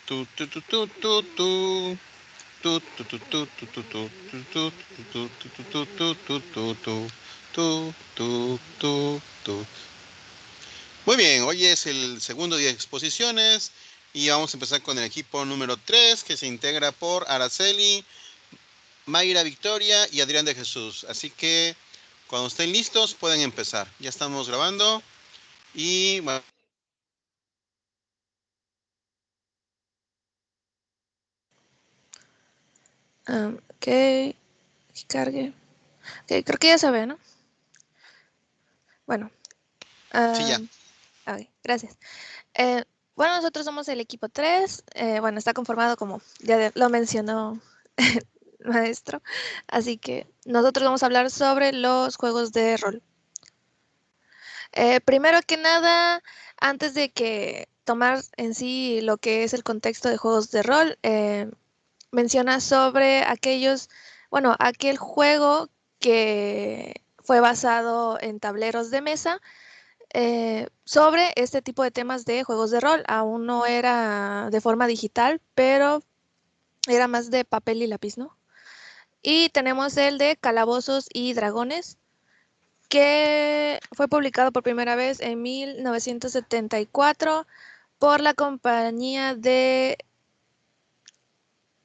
Tu, tu, tu, tu, tu, tu. Tu, tu, tu, tu, tu, tu, tu, tu, tu, tu, tu, tu, tu, tu, tu, tu, tu, tu, tu, tu. Muy bien, hoy es el segundo día de exposiciones y vamos a empezar con el equipo número 3 que se integra por Araceli, Mayra Victoria y Adrián de Jesús. Así que cuando estén listos pueden empezar. Ya estamos grabando y bueno, Ok, que cargue. Ok, creo que ya se ve, ¿no? Bueno, sí, ya. um, ok, gracias. Eh, bueno, nosotros somos el equipo 3. Bueno, está conformado como lo mencionó el maestro. Así que nosotros vamos a hablar sobre los juegos de rol. Primero que nada, antes de que tomar en sí lo que es el contexto de juegos de rol, menciona sobre aquel juego que fue basado en tableros de mesa sobre este tipo de temas de juegos de rol. Aún no era de forma digital, pero era más de papel y lápiz, ¿no? Y tenemos el de Calabozos y Dragones, que fue publicado por primera vez en 1974 por la compañía de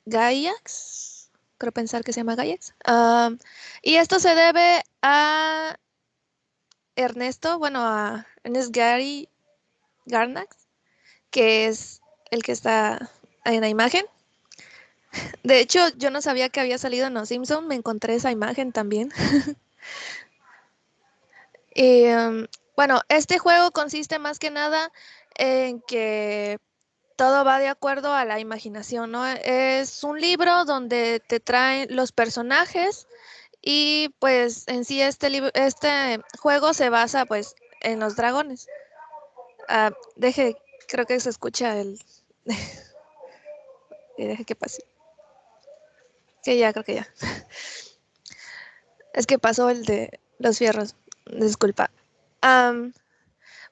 Gaiax, creo pensar que se llama Gaiax. Y esto se debe a a Ernest Gary Garnax, que es el que está en la imagen. De hecho, yo no sabía que había salido en Los Simpson, me encontré esa imagen también. Y bueno, este juego consiste más que nada en que todo va de acuerdo a la imaginación, ¿no? Es un libro donde te traen los personajes y pues en sí este juego se basa pues en los dragones. Ah, creo que se escucha y deje que pase. Que ya, creo que ya. Es que pasó el de los fierros. Disculpa. Am,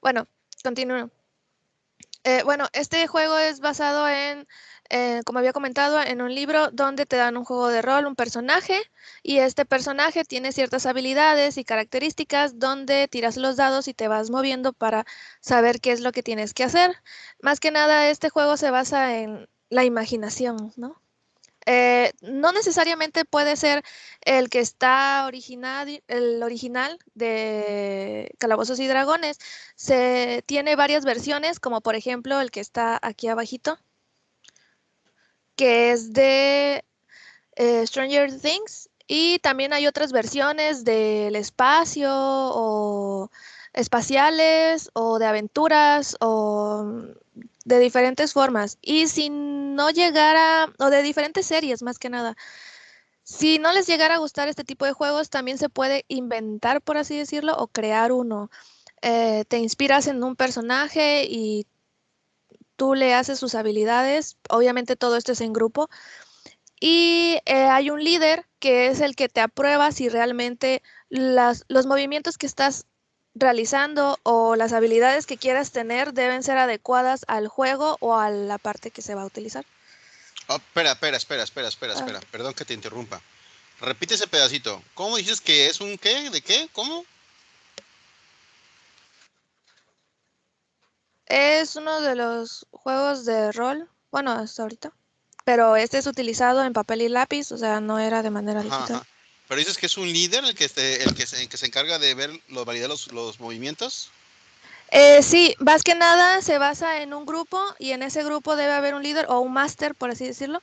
bueno, continúo. Bueno, este juego es basado como había comentado, en un libro donde te dan un juego de rol, un personaje, y este personaje tiene ciertas habilidades y características donde tiras los dados y te vas moviendo para saber qué es lo que tienes que hacer. Más que nada, este juego se basa en la imaginación, ¿no? No necesariamente puede ser el que está el original de Calabozos y Dragones. Se tiene varias versiones, como por ejemplo el que está aquí abajito, que es de Stranger Things. Y también hay otras versiones del espacio o espaciales o de aventuras o de diferentes formas. Y si no llegara, o de diferentes series más que nada. Si no les llegara a gustar este tipo de juegos, también se puede inventar, por así decirlo, o crear uno. Te inspiras en un personaje y tú le haces sus habilidades. Obviamente todo esto es en grupo. Y hay un líder que es el que te aprueba si realmente los movimientos que estás realizando o las habilidades que quieras tener deben ser adecuadas al juego o a la parte que se va a utilizar. Oh, espera, espera, espera, espera, espera, Ah, espera. Perdón que te interrumpa. Repite ese pedacito. ¿Cómo dices que es un qué? ¿De qué? ¿Cómo? es uno de los juegos de rol, bueno, hasta ahorita, pero este es utilizado en papel y lápiz, o sea, no era de manera Ajá, digital. ajá. Pero dices que es un líder el que se encarga de ver, validar los movimientos. Sí, más que nada se basa en un grupo y en ese grupo debe haber un líder o un máster, por así decirlo,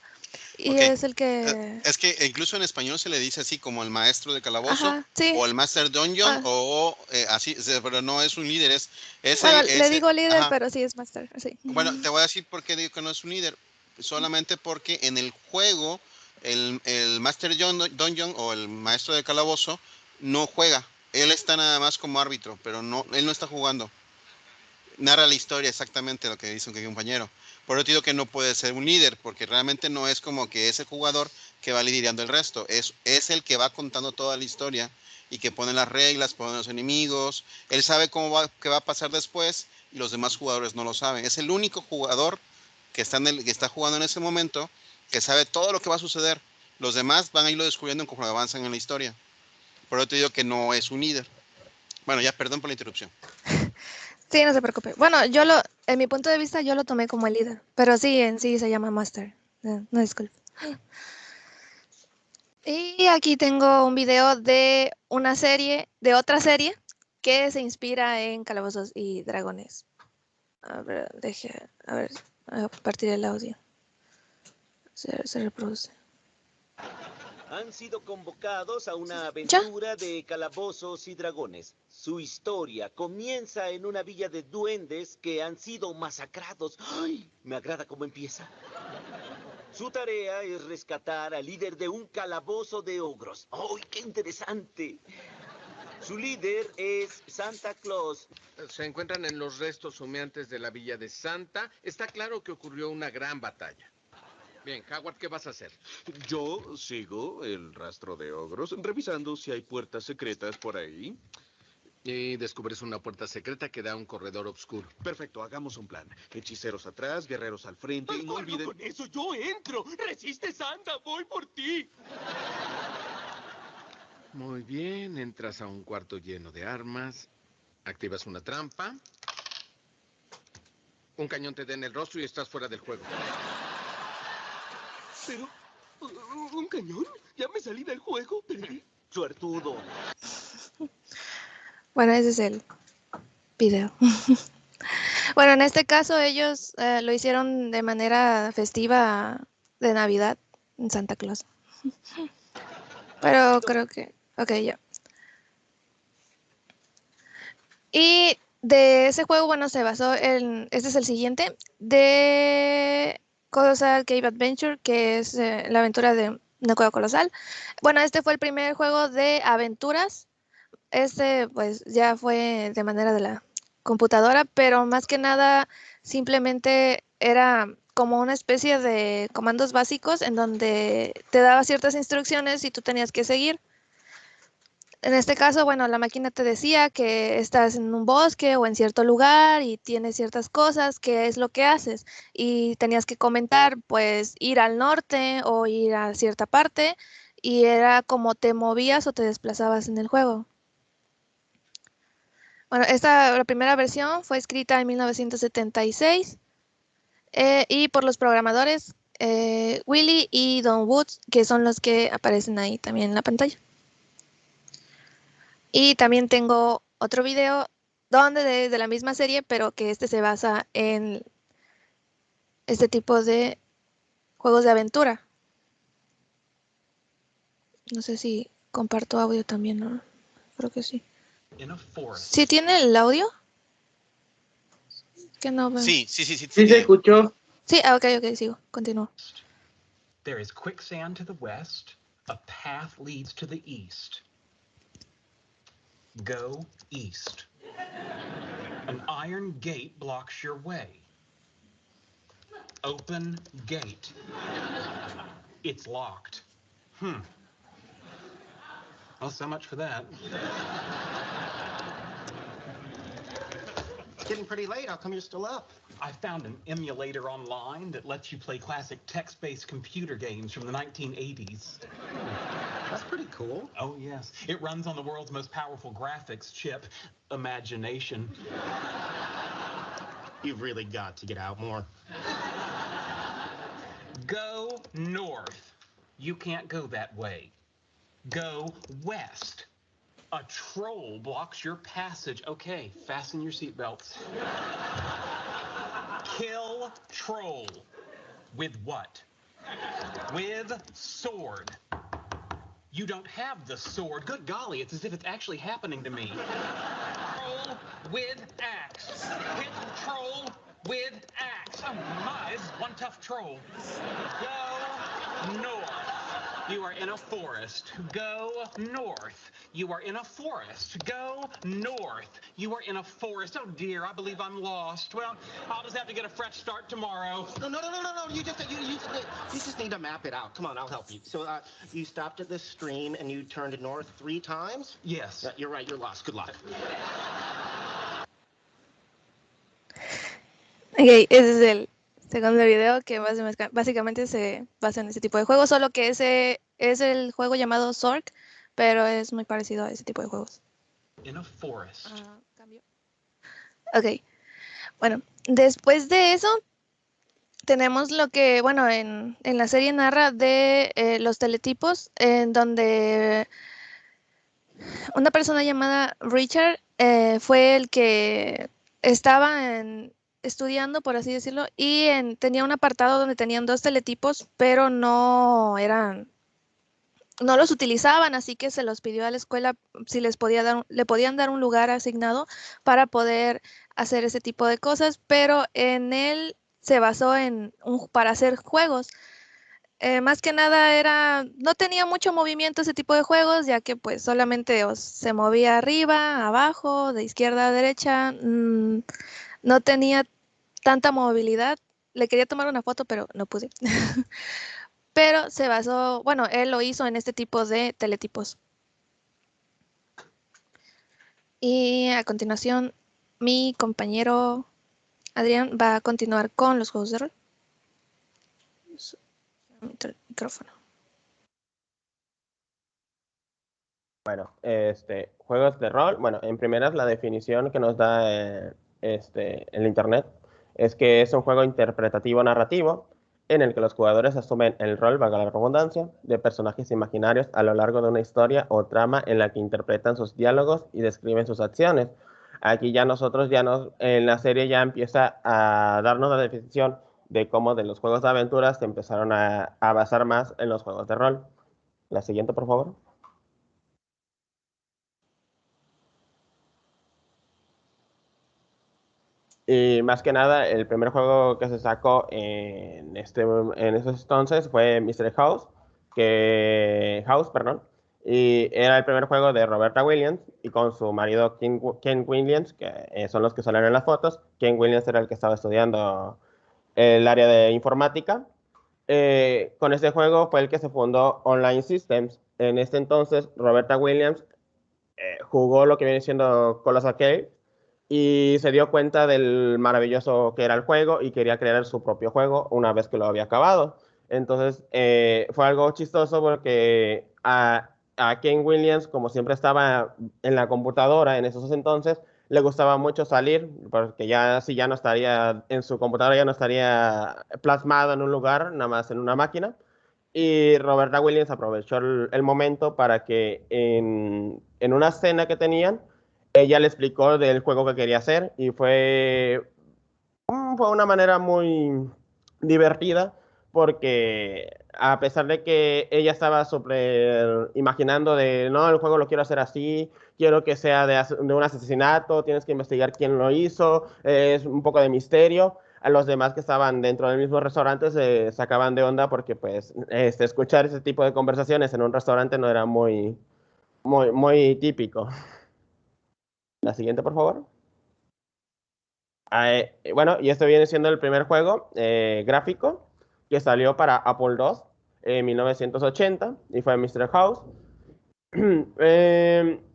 y Ok. es el que... Es que incluso en español se le dice así como el maestro de calabozo Ajá, sí. o el master dungeon Ah, o así, pero no es un líder, es bueno, el, le es el- digo líder, ajá. pero sí es máster, sí. Bueno, te voy a decir por qué digo que no es un líder. Solamente porque en el juego el master dungeon o el maestro de calabozo no juega. Él está nada más como árbitro, pero no, él no está jugando. Narra la historia exactamente lo que dice un compañero. Por eso te digo que no puede ser un líder, porque realmente no es como que ese jugador que va liderando el resto, es el que va contando toda la historia y que pone las reglas, pone los enemigos, él sabe qué va a pasar después y los demás jugadores no lo saben. Es el único jugador que está jugando en ese momento, que sabe todo lo que va a suceder. Los demás van a irlo descubriendo conforme avanzan en la historia. Por eso te digo que no es un líder. Bueno, ya, perdón por la interrupción. Sí, no se preocupe. Bueno, en mi punto de vista, yo lo tomé como el líder, pero sí, en sí se llama Master. No, disculpe. Y aquí tengo un video de otra serie, que se inspira en Calabozos y Dragones. A ver, a partir del audio. Se reproduce. Han sido convocados a una aventura de calabozos y dragones. Su historia comienza en una villa de duendes que han sido masacrados. ¡Ay! Me agrada cómo empieza. Su tarea es rescatar al líder de un calabozo de ogros. ¡Ay, qué interesante! Su líder es Santa Claus. Se encuentran en los restos humeantes de la villa de Santa. Está claro que ocurrió una gran batalla. Bien, Howard, ¿qué vas a hacer? Yo sigo el rastro de ogros, revisando si hay puertas secretas por ahí. Y descubres una puerta secreta que da a un corredor oscuro. Perfecto, hagamos un plan. Hechiceros atrás, guerreros al frente y no olviden... ¡Con eso yo entro! ¡Resiste, Santa! ¡Voy por ti! Muy bien, entras a un cuarto lleno de armas, activas una trampa, un cañón te da en el rostro y estás fuera del juego. Pero, ¿un cañón? ¿Ya me salí del juego? ¿Perdí? Suertudo. Bueno, ese es el video. Bueno, en este caso ellos lo hicieron de manera festiva de Navidad en Santa Claus. Pero creo que... Ok, ya. Y de ese juego, bueno, se basó en... Este es el siguiente. De Colossal Cave Adventure, que es la aventura de una cueva colosal. Bueno, este fue el primer juego de aventuras. Este, pues, ya fue de manera de la computadora, pero más que nada, simplemente era como una especie de comandos básicos en donde te daba ciertas instrucciones y tú tenías que seguir. En este caso, bueno, la máquina te decía que estás en un bosque o en cierto lugar y tienes ciertas cosas, qué es lo que haces. Y tenías que comentar, pues, ir al norte o ir a cierta parte, y era como te movías o te desplazabas en el juego. Bueno, la primera versión fue escrita en 1976 y por los programadores Willy y Don Woods, que son los que aparecen ahí también en la pantalla. Y también tengo otro video de la misma serie, pero que este se basa en este tipo de juegos de aventura. No sé si comparto audio también, ¿no? Creo que sí. ¿Sí tiene el audio? Que no veo. Sí. Sí se escuchó. Sí, ok, sigo, continúo. There is quicksand to the west. A path leads to the east. Go east. An iron gate blocks your way. Open gate. It's locked. Well, so much for that. It's getting pretty late. How come you're still up? I found an emulator online that lets you play classic text-based computer games from the 1980s. That's pretty cool. Oh, yes. It runs on the world's most powerful graphics chip, Imagination. You've really got to get out more. Go north. You can't go that way. Go west. A troll blocks your passage. Okay, fasten your seatbelts. Kill troll. With what? With sword. You don't have the sword. Good golly, it's as if it's actually happening to me. Troll with axe. Hit troll with axe. Oh my, this is one tough troll. Go north. You are in a forest. Go north. You are in a forest. Go north. You are in a forest. Oh dear, I believe I'm lost. Well, I'll just have to get a fresh start tomorrow. No. You just need to map it out. Come on, I'll help you. So you stopped at this stream and you turned north 3 times? Yes. You're right, you're lost. Good luck. Ok, ese es el segundo video, que básicamente se basa en ese tipo de juegos, solo que ese es el juego llamado Zork, pero es muy parecido a ese tipo de juegos. In a forest. Cambio. Ok, bueno, después de eso tenemos lo que, bueno, en la serie narra de los teletipos, en donde una persona llamada Richard fue el que estaba estudiando, por así decirlo, y tenía un apartado donde tenían 2 teletipos, pero no los utilizaban, así que se los pidió a la escuela si le podían dar un lugar asignado para poder hacer ese tipo de cosas, pero en él se basó para hacer juegos. Más que nada no tenía mucho movimiento ese tipo de juegos, ya que pues solamente se movía arriba, abajo, de izquierda a derecha, no tenía tanta movilidad. Le quería tomar una foto, pero no pude. Pero se basó, bueno, él lo hizo en este tipo de teletipos. Y a continuación, mi compañero Adrián va a continuar con los juegos de rol. Micrófono. Bueno, juegos de rol. Bueno, en primeras la definición que nos da el internet es que es un juego interpretativo narrativo en el que los jugadores asumen el rol, valga la redundancia, de personajes imaginarios a lo largo de una historia o trama en la que interpretan sus diálogos y describen sus acciones. Aquí ya en la serie ya empieza a darnos la definición de cómo de los juegos de aventuras se empezaron a basar más en los juegos de rol. La siguiente, por favor. Y más que nada, el primer juego que se sacó en esos entonces fue Mystery House, perdón. Y era el primer juego de Roberta Williams y con su marido Ken Williams, que son los que salen en las fotos. Ken Williams era el que estaba estudiando el área de informática. Con este juego fue el que se fundó Online Systems. En este entonces, Roberta Williams jugó lo que viene siendo Colossal Cave y se dio cuenta del maravilloso que era el juego y quería crear su propio juego una vez que lo había acabado. Entonces fue algo chistoso porque a Ken Williams, como siempre estaba en la computadora en esos entonces, le gustaba mucho salir, porque ya si ya no estaría en su computadora, ya no estaría plasmado en un lugar, nada más en una máquina. Y Roberta Williams aprovechó el momento para que en una cena que tenían, ella le explicó del juego que quería hacer y fue una manera muy divertida porque a pesar de que ella estaba súper imaginando de, no, el juego lo quiero hacer así, quiero que sea de un asesinato, tienes que investigar quién lo hizo, es un poco de misterio. A los demás que estaban dentro del mismo restaurante se sacaban de onda porque pues escuchar ese tipo de conversaciones en un restaurante no era muy típico. La siguiente, por favor. Bueno, y este viene siendo el primer juego gráfico que salió para Apple II en 1980 y fue Mystery House.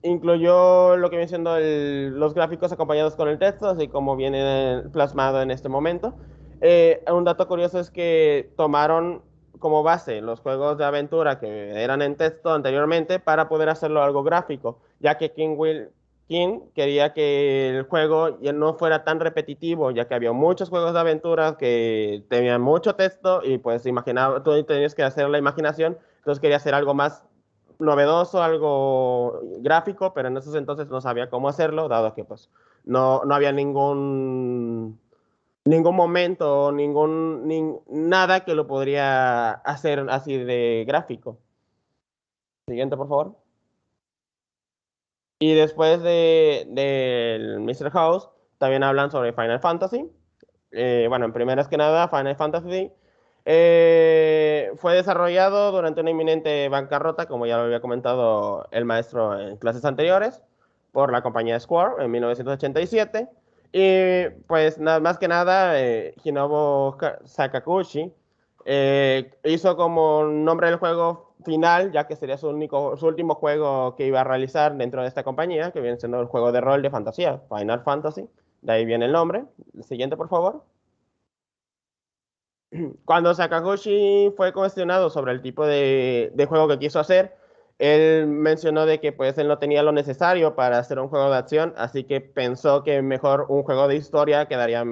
Incluyó lo que viene siendo los gráficos acompañados con el texto, así como viene plasmado en este momento. Un dato curioso es que tomaron como base los juegos de aventura que eran en texto anteriormente para poder hacerlo algo gráfico, ya que King quería que el juego ya no fuera tan repetitivo, ya que había muchos juegos de aventura que tenían mucho texto y pues imaginaba, tú tenías que hacer la imaginación, entonces quería hacer algo más novedoso, algo gráfico, pero en esos entonces no sabía cómo hacerlo, dado que pues no había ningún momento, nada que lo podría hacer así de gráfico. Siguiente, por favor. Y después del Mr. House, también hablan sobre Final Fantasy. Bueno, en primeras que nada, Final Fantasy fue desarrollado durante una inminente bancarrota, como ya lo había comentado el maestro en clases anteriores, por la compañía Square en 1987. Y pues nada más que nada, Hinobu Sakaguchi hizo como nombre del juego final, ya que sería su último juego que iba a realizar dentro de esta compañía, que viene siendo el juego de rol de fantasía, Final Fantasy. De ahí viene el nombre. El siguiente, por favor. Cuando Sakaguchi fue cuestionado sobre el tipo de juego que quiso hacer, él mencionó de que pues él no tenía lo necesario para hacer un juego de acción, así que pensó que mejor un juego de historia quedaría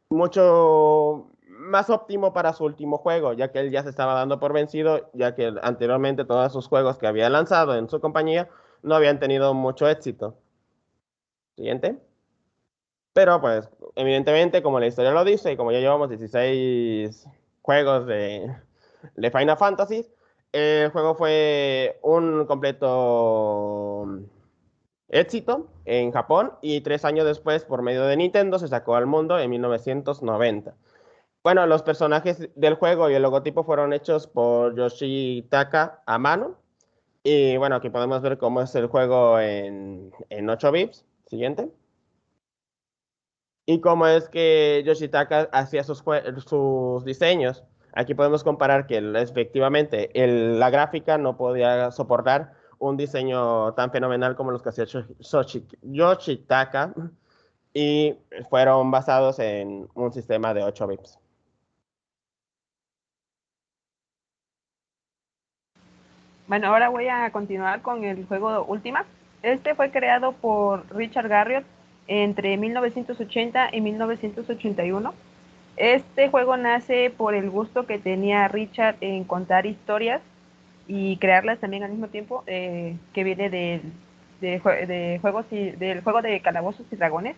mucho más óptimo para su último juego, ya que él ya se estaba dando por vencido, ya que anteriormente todos sus juegos que había lanzado en su compañía no habían tenido mucho éxito. Siguiente. Pero pues, evidentemente, como la historia lo dice, y como ya llevamos 16 juegos de Final Fantasy, el juego fue un completo éxito en Japón y 3 años después, por medio de Nintendo, se sacó al mundo en 1990. Bueno, los personajes del juego y el logotipo fueron hechos por Yoshitaka a mano. Y bueno, aquí podemos ver cómo es el juego en 8 bits. Siguiente. Y cómo es que Yoshitaka hacía sus diseños. Aquí podemos comparar que efectivamente la gráfica no podía soportar un diseño tan fenomenal como los que hacía Yoshitaka y fueron basados en un sistema de 8 bits. Bueno, ahora voy a continuar con el juego Ultima. Este fue creado por Richard Garriott entre 1980 y 1981. Este juego nace por el gusto que tenía Richard en contar historias y crearlas también al mismo tiempo, que viene del juego de Calabozos y Dragones,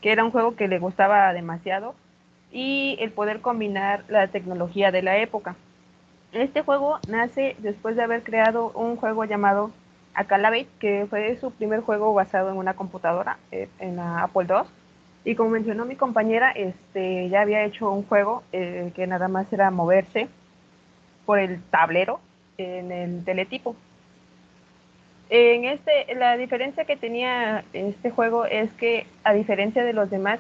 que era un juego que le gustaba demasiado, y el poder combinar la tecnología de la época. Este juego nace después de haber creado un juego llamado Acalabate, que fue su primer juego basado en una computadora, en la Apple II. Y como mencionó mi compañera, ya había hecho un juego que nada más era moverse por el tablero en el teletipo. La diferencia que tenía este juego es que, a diferencia de los demás,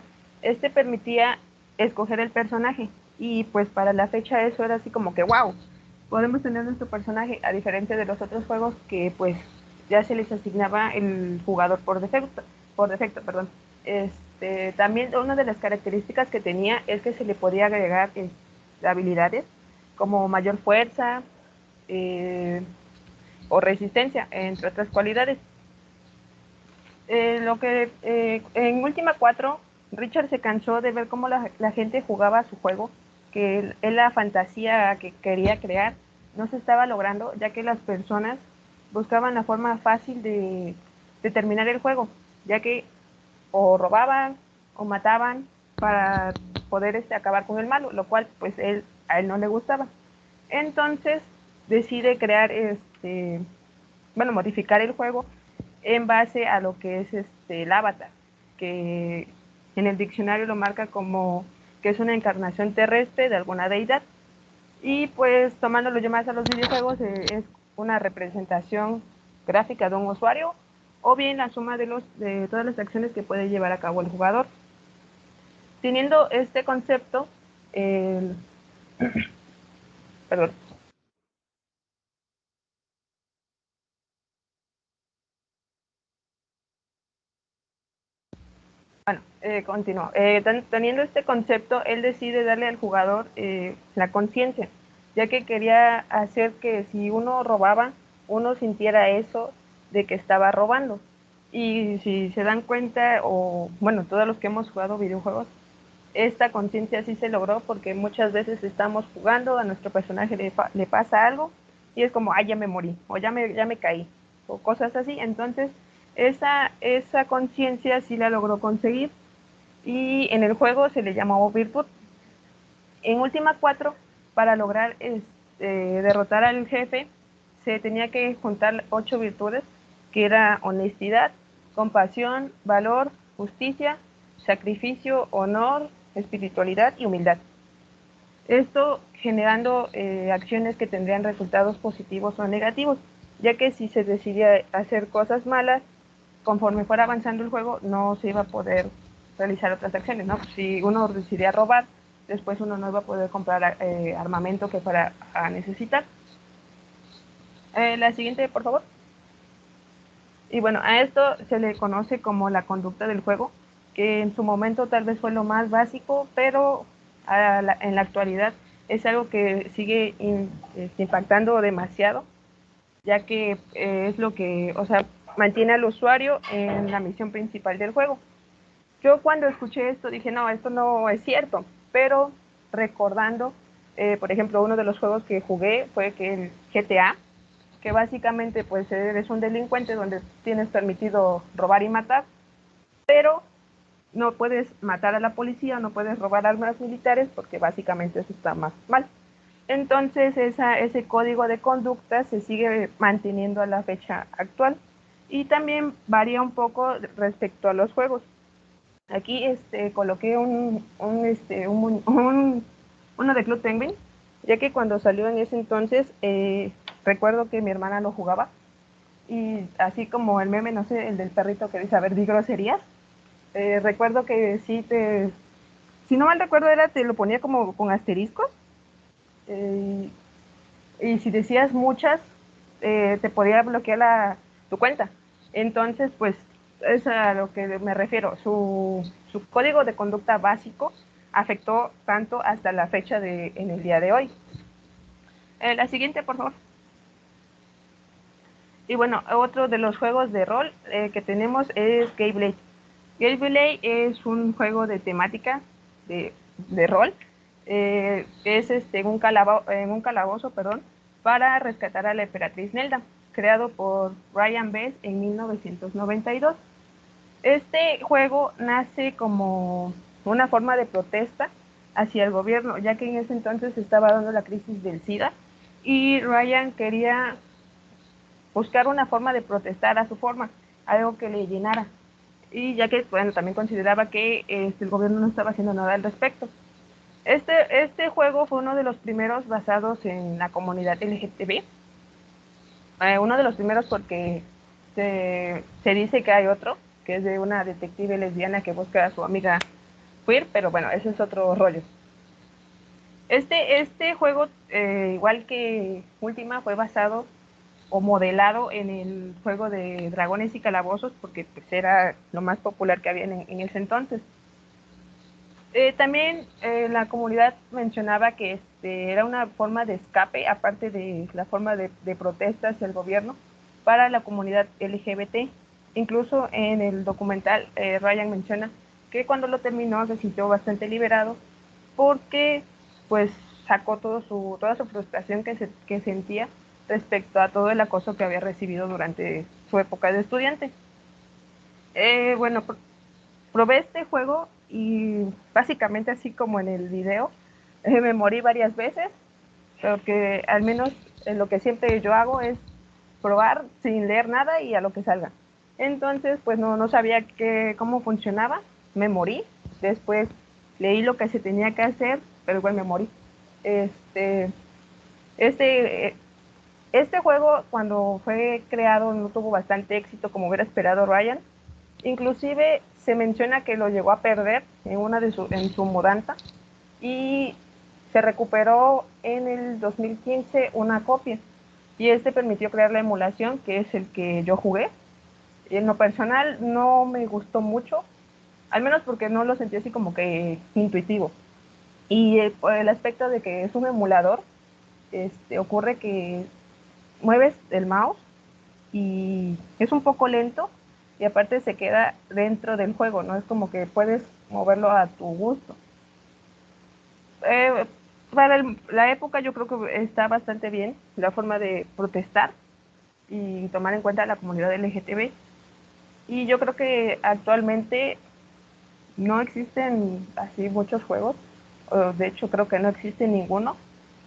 permitía escoger el personaje. Y pues para la fecha eso era así como que wow, podemos tener nuestro personaje, a diferencia de los otros juegos que pues ya se les asignaba el jugador por defecto, perdón. También una de las características que tenía es que se le podía agregar habilidades como mayor fuerza o resistencia, entre otras cualidades. En Ultima 4, Richard se cansó de ver cómo la gente jugaba su juego, que la fantasía que quería crear no se estaba logrando, ya que las personas buscaban la forma fácil de terminar el juego, ya que o robaban o mataban para poder acabar con el malo, lo cual pues a él no le gustaba. Entonces decide crear modificar el juego en base a lo que es el avatar, que en el diccionario lo marca como que es una encarnación terrestre de alguna deidad. Y pues tomándolo yo más a los videojuegos, es una representación gráfica de un usuario o bien la suma de todas las acciones que puede llevar a cabo el jugador. Teniendo este concepto, perdón. Bueno, continúo. Teniendo este concepto, él decide darle al jugador la conciencia, ya que quería hacer que si uno robaba, uno sintiera eso de que estaba robando. Y si se dan cuenta, o bueno, todos los que hemos jugado videojuegos, esta conciencia sí se logró, porque muchas veces estamos jugando, a nuestro personaje le pasa algo y es como, ay, ya me morí, o ya me caí, o cosas así. Entonces esa conciencia sí la logró conseguir, y en el juego se le llamó virtud. En Ultima 4, para lograr derrotar al jefe, se tenía que juntar 8 virtudes, que era honestidad, compasión, valor, justicia, sacrificio, honor, espiritualidad y humildad. Esto generando acciones que tendrían resultados positivos o negativos, ya que si se decidía hacer cosas malas, conforme fuera avanzando el juego, no se iba a poder realizar otras acciones, ¿no? Si uno decidía robar, después uno no iba a poder comprar armamento que fuera a necesitar. La siguiente, por favor. Y bueno, a esto se le conoce como la conducta del juego, que en su momento tal vez fue lo más básico, pero en la actualidad es algo que sigue impactando demasiado, ya que es lo que, o sea, mantiene al usuario en la misión principal del juego. Yo cuando escuché esto dije, no, esto no es cierto, pero recordando, por ejemplo, uno de los juegos que jugué fue que el GTA, que básicamente pues eres un delincuente donde tienes permitido robar y matar, pero no puedes matar a la policía, no puedes robar armas militares porque básicamente eso está más mal. Entonces ese código de conducta se sigue manteniendo a la fecha actual y también varía un poco respecto a los juegos. Aquí coloqué uno de Club Penguin, ya que cuando salió en ese entonces recuerdo que mi hermana lo jugaba y así como el meme, no sé, el del perrito que dice, a ver, di groserías. Recuerdo que si no mal recuerdo te lo ponía como con asteriscos, y si decías muchas, te podía bloquear tu cuenta. Entonces, pues, es a lo que me refiero. Su código de conducta básico afectó tanto hasta la fecha en el día de hoy. La siguiente, por favor. Y bueno, otro de los juegos de rol que tenemos es Gayblade. Gayblade es un juego de temática de rol. Es en un calabozo, para rescatar a la emperatriz Nelda, creado por Ryan Bess en 1992. Este juego nace como una forma de protesta hacia el gobierno, ya que en ese entonces estaba dando la crisis del SIDA y Ryan quería buscar una forma de protestar a su forma, algo que le llenara. Y ya que, bueno, también consideraba que el gobierno no estaba haciendo nada al respecto. Este juego fue uno de los primeros basados en la comunidad LGTB. Uno de los primeros porque se dice que hay otro, que es de una detective lesbiana que busca a su amiga queer, pero bueno, ese es otro rollo. Este juego, igual que Última, fue basado o modelado en el juego de Dragones y Calabozos, porque pues, era lo más popular que había en ese entonces. También la comunidad mencionaba que era una forma de escape, aparte de la forma de protesta hacia el gobierno, para la comunidad LGBT. Incluso en el documental Ryan menciona que cuando lo terminó se sintió bastante liberado porque pues sacó toda su frustración que sentía respecto a todo el acoso que había recibido durante su época de estudiante. Bueno, probé este juego y básicamente así como en el video, me morí varias veces, porque al menos lo que siempre yo hago es probar sin leer nada y a lo que salga. Entonces, pues no sabía cómo funcionaba, me morí, después leí lo que se tenía que hacer, pero igual me morí. Este juego cuando fue creado no tuvo bastante éxito como hubiera esperado Ryan. Inclusive se menciona que lo llegó a perder en su mudanza y se recuperó en el 2015 una copia y permitió crear la emulación, que es el que yo jugué. Y en lo personal no me gustó mucho, al menos porque no lo sentí así como que intuitivo. Y por el aspecto de que es un emulador, ocurre que mueves el mouse y es un poco lento y aparte se queda dentro del juego, no es como que puedes moverlo a tu gusto. Para la época yo creo que está bastante bien la forma de protestar y tomar en cuenta a la comunidad LGTB, y yo creo que actualmente no existen así muchos juegos, o de hecho creo que no existe ninguno,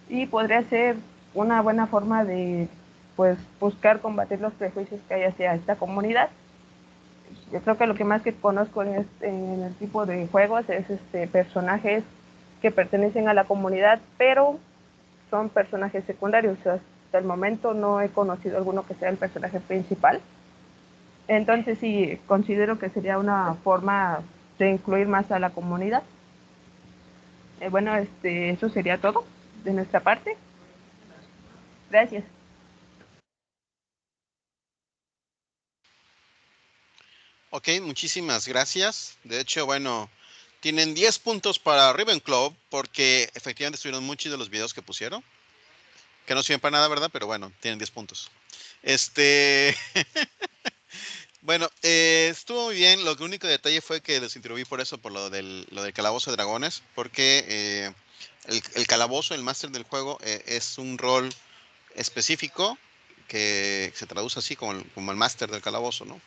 y podría ser una buena forma de pues buscar combatir los prejuicios que hay hacia esta comunidad. Yo creo que lo que más que conozco en el tipo de juegos es personajes que pertenecen a la comunidad, pero son personajes secundarios. O sea, hasta el momento no he conocido alguno que sea el personaje principal. Entonces sí, considero que sería una forma de incluir más a la comunidad. Bueno, eso sería todo de nuestra parte. Gracias. Ok, muchísimas gracias. De hecho, bueno, Tienen 10 puntos para Ravenclaw porque efectivamente estuvieron muy chidos los videos que pusieron. Que no sirven para nada, ¿verdad? Pero bueno, tienen 10 puntos. Bueno, estuvo muy bien. Lo único detalle fue que los interrumpí por eso, por lo del calabozo de dragones. Porque el calabozo, el máster del juego, es un rol específico que se traduce así como el máster del calabozo, ¿no?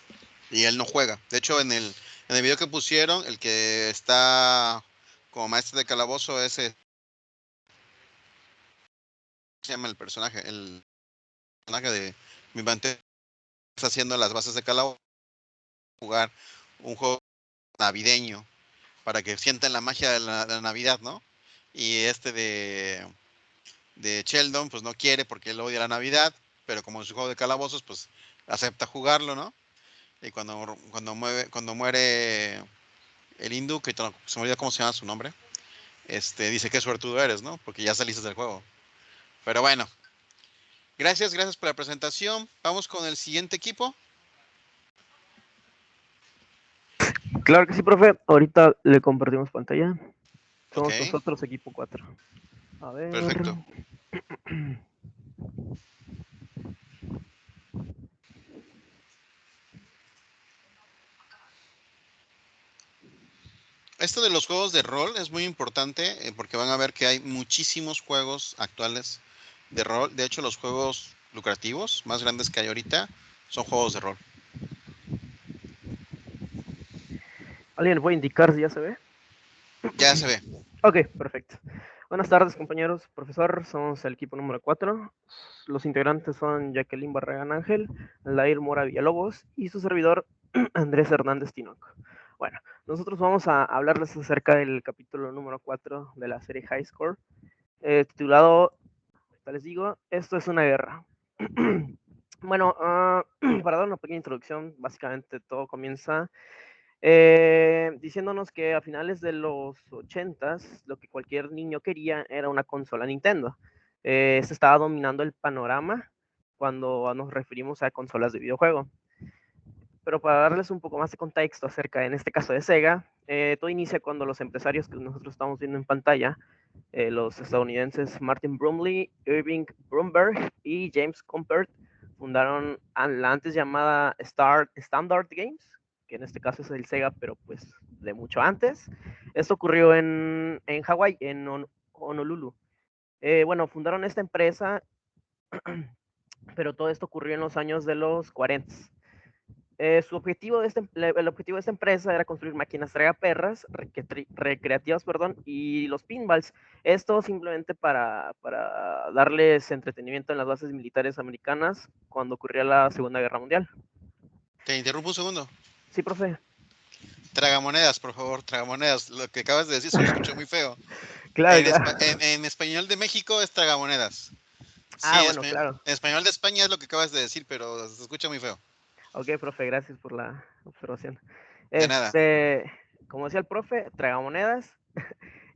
Y él no juega. De hecho, en el video que pusieron, el que está como maestro de calabozo es se llama el personaje de mi Bante está haciendo las bases de calabozo, jugar un juego navideño para que sientan la magia de la Navidad, ¿no? Y de Sheldon, pues no quiere porque él odia la Navidad, pero como es un juego de calabozos, pues acepta jugarlo, ¿no? Y cuando muere el hindú, que se me olvida cómo se llama su nombre, dice qué suertudo eres, ¿no? Porque ya saliste del juego. Pero bueno, gracias por la presentación. Vamos con el siguiente equipo. Claro que sí, profe. Ahorita le compartimos pantalla. Somos Ok. nosotros, equipo 4. A ver. Perfecto. Esto de los juegos de rol es muy importante porque van a ver que hay muchísimos juegos actuales de rol. De hecho, los juegos lucrativos más grandes que hay ahorita son juegos de rol. ¿Alguien puede indicar si ya se ve? Ya se ve. Ok, perfecto. Buenas tardes, compañeros. Profesor, somos el equipo número 4. Los integrantes son Jacqueline Barragán Ángel, Lair Mora Villalobos y su servidor Andrés Hernández Tinoco. Bueno, nosotros vamos a hablarles acerca del capítulo número 4 de la serie High Score, titulado, les digo, esto es una guerra. Bueno, para dar una pequeña introducción, básicamente todo comienza diciéndonos que a finales de los 80s lo que cualquier niño quería era una consola Nintendo. Se estaba dominando el panorama cuando nos referimos a consolas de videojuego. Pero para darles un poco más de contexto acerca, en este caso de Sega, todo inicia cuando los empresarios que nosotros estamos viendo en pantalla, los estadounidenses Martin Brumley, Irving Brumberg y James Compert, fundaron la antes llamada Standard Games, que en este caso es el Sega, pero pues de mucho antes. Esto ocurrió en Hawái, en Honolulu. Bueno, fundaron esta empresa, pero todo esto ocurrió en los años de los 40. El objetivo de esta empresa era construir máquinas tragaperras, recreativas, y los pinballs. Esto simplemente para darles entretenimiento en las bases militares americanas cuando ocurría la Segunda Guerra Mundial. Te interrumpo un segundo. Sí, profe. Tragamonedas, por favor, tragamonedas. Lo que acabas de decir se me escuchó muy feo. Claro, en español de México es tragamonedas. Ah, Sí, bueno, claro. En español de España es lo que acabas de decir, pero se escucha muy feo. Ok, profe, gracias por la observación. De nada. Como decía el profe, tragamonedas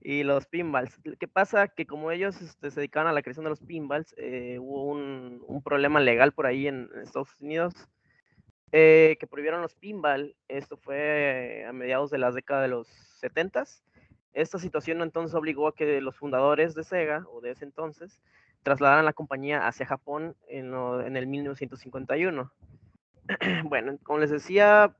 y los pinballs. ¿Qué pasa? Que como ellos se dedicaban a la creación de los pinballs, hubo un problema legal por ahí en Estados Unidos que prohibieron los pinball. Esto fue a mediados de las décadas de los 70s. Esta situación entonces obligó a que los fundadores de Sega, o de ese entonces, trasladaran la compañía hacia Japón en el 1951. Bueno, como les decía,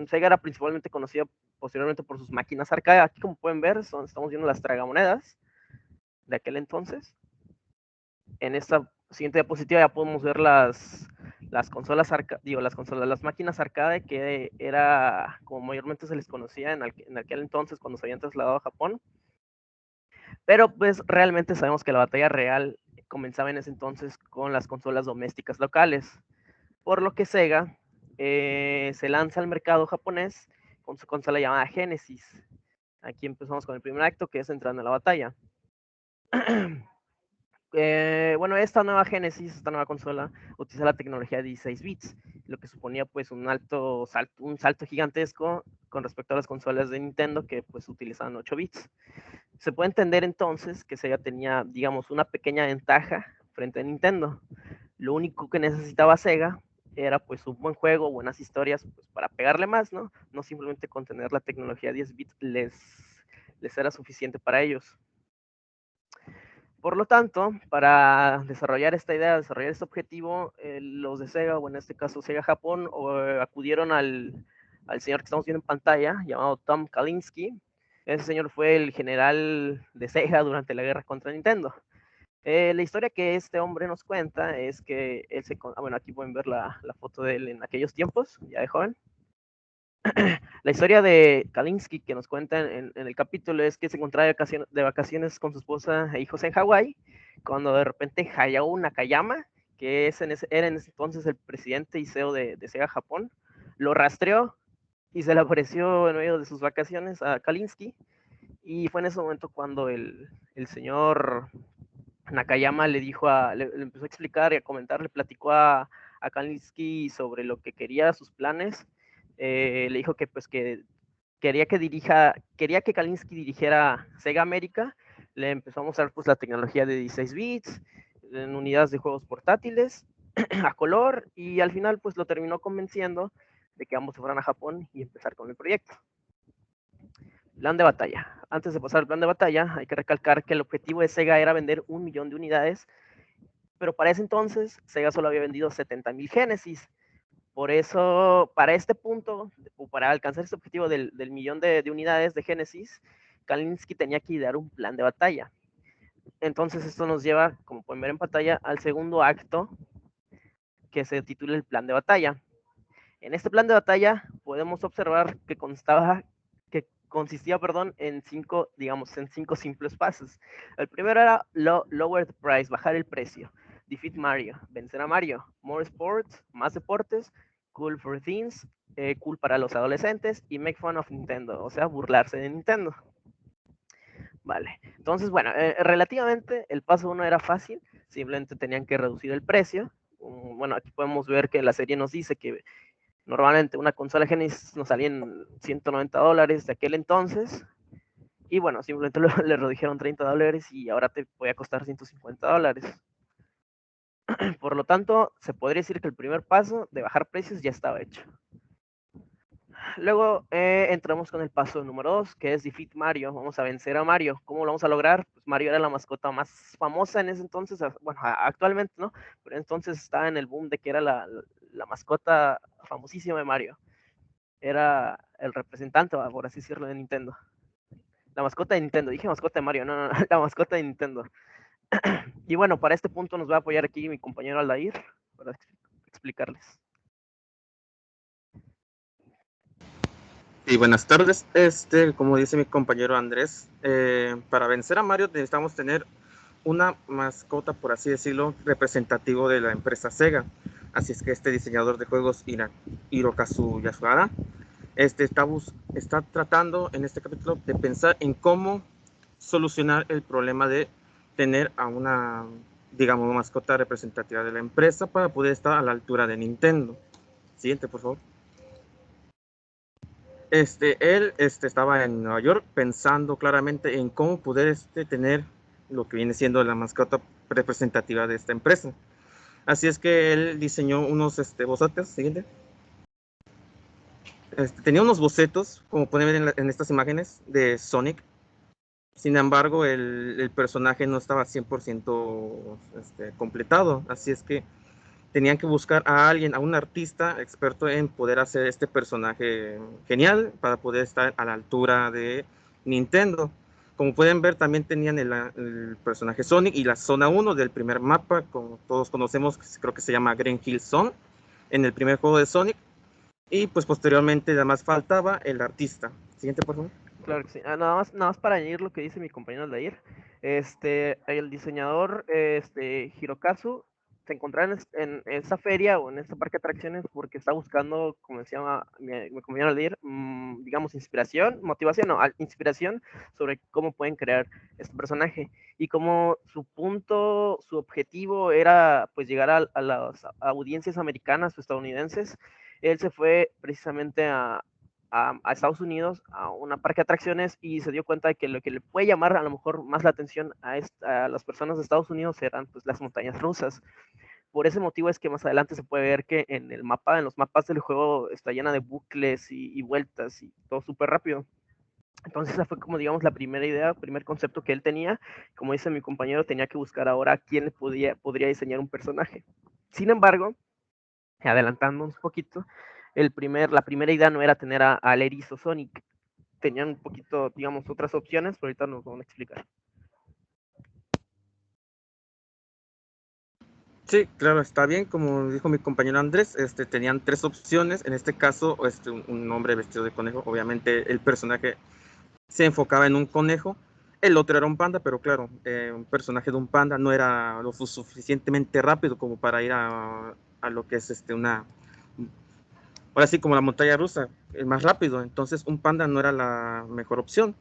Sega era principalmente conocida posteriormente por sus máquinas arcade. Aquí, como pueden ver, estamos viendo las tragamonedas de aquel entonces. En esta siguiente diapositiva ya podemos ver las consolas las máquinas arcade, que era como mayormente se les conocía en aquel entonces cuando se habían trasladado a Japón. Pero pues realmente sabemos que la batalla real comenzaba en ese entonces con las consolas domésticas locales. Por lo que Sega se lanza al mercado japonés con su consola llamada Genesis. Aquí empezamos con el primer acto, que es entrando a la batalla. Esta nueva Genesis, esta nueva consola, utiliza la tecnología de 16 bits, lo que suponía pues un salto gigantesco con respecto a las consolas de Nintendo, que pues utilizaban 8 bits. Se puede entender entonces que Sega tenía, digamos, una pequeña ventaja frente a Nintendo. Lo único que necesitaba Sega era pues un buen juego, buenas historias, pues para pegarle más, ¿no? No simplemente con tener la tecnología 10 bits les era suficiente para ellos. Por lo tanto, para desarrollar esta idea, desarrollar este objetivo, los de Sega, o en este caso Sega Japón, acudieron al señor que estamos viendo en pantalla, llamado Tom Kalinske. Ese señor fue el general de Sega durante la guerra contra Nintendo. La historia que este hombre nos cuenta es que él bueno, aquí pueden ver la foto de él en aquellos tiempos, ya de joven. La historia de Kalinske que nos cuenta en el capítulo es que se encontraba de vacaciones con su esposa e hijos en Hawái, cuando de repente Hayao Nakayama, que era en ese entonces el presidente y CEO de Sega Japón, lo rastreó y se le apareció en medio de sus vacaciones a Kalinske, y fue en ese momento cuando el señor Nakayama le empezó a explicar y a comentar, le platicó a Kalinske sobre lo que quería, sus planes. Le dijo que pues que quería que Kalinske dirigiera Sega América. Le empezó a mostrar pues la tecnología de 16 bits, en unidades de juegos portátiles, a color, y al final pues lo terminó convenciendo de que ambos se fueran a Japón y empezar con el proyecto. Plan de batalla. Antes de pasar al plan de batalla, hay que recalcar que el objetivo de Sega era vender 1 millón de unidades, pero para ese entonces Sega solo había vendido 70,000 Genesis. Por eso, para este punto, o para alcanzar este objetivo del millón de unidades de Genesis, Kalinske tenía que idear un plan de batalla. Entonces esto nos lleva, como pueden ver en pantalla, al segundo acto, que se titula el plan de batalla. En este plan de batalla podemos observar que consistía en 5 simples pasos. El primero era lower the price, bajar el precio. Defeat Mario, vencer a Mario. More sports, más deportes. Cool for teens, cool para los adolescentes. Y make fun of Nintendo, o sea, burlarse de Nintendo. Vale, entonces, bueno, relativamente el paso 1 era fácil, simplemente tenían que reducir el precio. Bueno, aquí podemos ver que la serie nos dice que normalmente una consola Genesis nos salía en $190 de aquel entonces. Y bueno, simplemente le redujeron $30 y ahora te podía costar $150. Por lo tanto, se podría decir que el primer paso de bajar precios ya estaba hecho. Luego entramos con el paso número 2, que es Defeat Mario. Vamos a vencer a Mario. ¿Cómo lo vamos a lograr? Pues Mario era la mascota más famosa en ese entonces, bueno, actualmente, ¿no? Pero entonces estaba en el boom de que era la mascota famosísima de Mario. Era el representante, por así decirlo, de Nintendo. La mascota de Nintendo. Dije mascota de Mario, no, la mascota de Nintendo. Y bueno, para este punto nos va a apoyar aquí mi compañero Aldair para explicarles. Y buenas tardes. Como dice mi compañero Andrés, para vencer a Mario necesitamos tener una mascota, por así decirlo, representativo de la empresa Sega. Así es que este diseñador de juegos, Hirokazu Yasuhara, está tratando en este capítulo de pensar en cómo solucionar el problema de tener a una, digamos, mascota representativa de la empresa para poder estar a la altura de Nintendo. Siguiente, por favor. Él estaba en Nueva York pensando claramente en cómo poder tener lo que viene siendo la mascota representativa de esta empresa. Así es que él diseñó unos bocetos. Siguiente. Tenía unos bocetos, como pueden ver en estas imágenes, de Sonic. Sin embargo, el personaje no estaba 100% completado. Así es que tenían que buscar a alguien, a un artista experto en poder hacer este personaje genial para poder estar a la altura de Nintendo. Como pueden ver, también tenían el personaje Sonic y la zona 1 del primer mapa, como todos conocemos, creo que se llama Green Hill Zone, en el primer juego de Sonic. Y pues posteriormente además faltaba el artista. Siguiente, por favor. Claro que sí. Nada más para añadir lo que dice mi compañero Aldair. El diseñador Hirokazu se encontraba en esta feria o en este parque de atracciones porque está buscando, como decía mi compañero Aldair, digamos, motivación, inspiración sobre cómo pueden crear este personaje. Y como su objetivo era pues llegar a las audiencias americanas o estadounidenses, él se fue precisamente a Estados Unidos, a una parque de atracciones, y se dio cuenta de que lo que le puede llamar a lo mejor más la atención a las personas de Estados Unidos eran pues las montañas rusas. Por ese motivo es que más adelante se puede ver que en el mapa, en los mapas del juego, está llena de bucles y vueltas y todo súper rápido. Entonces esa fue como digamos la primera idea, primer concepto que él tenía. Como dice mi compañero, tenía que buscar ahora quién podría diseñar un personaje. Sin embargo, adelantándonos un poquito, la primera idea no era tener al erizo Sonic. Tenían un poquito, digamos, otras opciones, pero ahorita nos van a explicar. Sí, claro, está bien. Como dijo mi compañero Andrés, tenían 3 opciones. En este caso, un hombre vestido de conejo. Obviamente el personaje se enfocaba en un conejo. El otro era un panda, pero claro, un personaje de un panda no era lo suficientemente rápido como para ir a lo que es ahora sí, como la montaña rusa, el más rápido. Entonces un panda no era la mejor opción.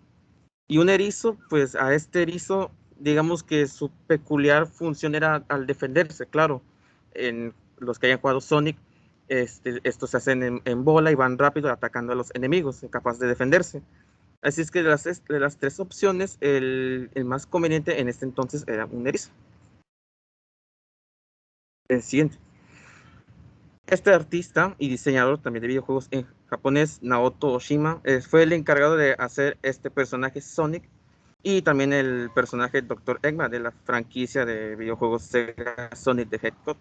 Y un erizo, pues a este erizo, digamos que su peculiar función era al defenderse, claro. En los que hayan jugado Sonic, estos se hacen en bola y van rápido atacando a los enemigos, capaz de defenderse. Así es que de las 3 opciones, el más conveniente en este entonces era un erizo. El siguiente. Este artista y diseñador también de videojuegos en japonés, Naoto Oshima, fue el encargado de hacer este personaje Sonic y también el personaje Dr. Eggman de la franquicia de videojuegos Sega Sonic the Hedgehog.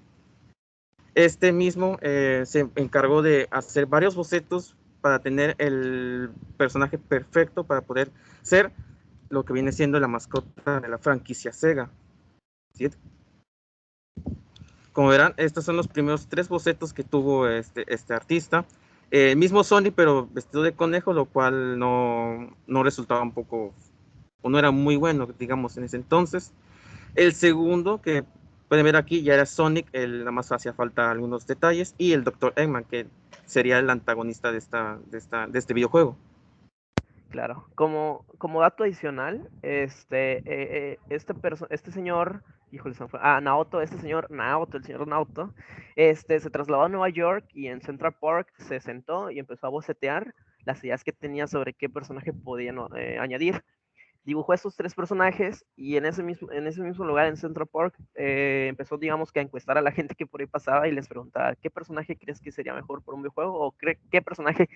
Este mismo se encargó de hacer varios bocetos para tener el personaje perfecto para poder ser lo que viene siendo la mascota de la franquicia Sega. ¿Sí? Como verán, estos son los primeros 3 bocetos que tuvo este artista. El mismo Sonic, pero vestido de conejo, lo cual no resultaba un poco, o no era muy bueno, digamos, en ese entonces. El segundo, que pueden ver aquí, ya era Sonic, nada más hacía falta algunos detalles, y el Dr. Eggman, que sería el antagonista de este videojuego. Claro, como dato adicional, este señor, híjole, se me fue, Naoto, el señor Naoto, se trasladó a Nueva York y en Central Park se sentó y empezó a bocetear las ideas que tenía sobre qué personaje podían añadir. Dibujó esos 3 personajes y en ese mismo lugar en Central Park empezó, digamos, que a encuestar a la gente que por ahí pasaba y les preguntaba, ¿qué personaje crees que sería mejor por un videojuego? ¿O qué personaje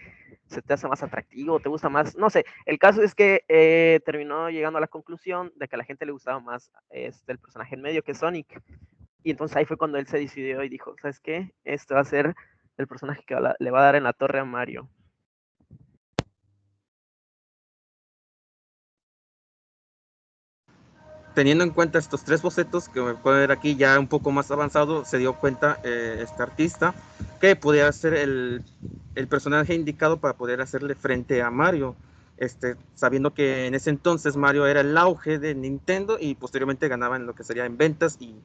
se te hace más atractivo, te gusta más? No sé, el caso es que terminó llegando a la conclusión de que a la gente le gustaba más el personaje en medio que Sonic. Y entonces ahí fue cuando él se decidió y dijo, ¿sabes qué? Este va a ser el personaje que le va a dar en la torre a Mario. Teniendo en cuenta estos 3 bocetos que me pueden ver aquí ya un poco más avanzado, se dio cuenta este artista que podía ser el personaje indicado para poder hacerle frente a Mario, sabiendo que en ese entonces Mario era el auge de Nintendo y posteriormente ganaba en lo que sería en ventas y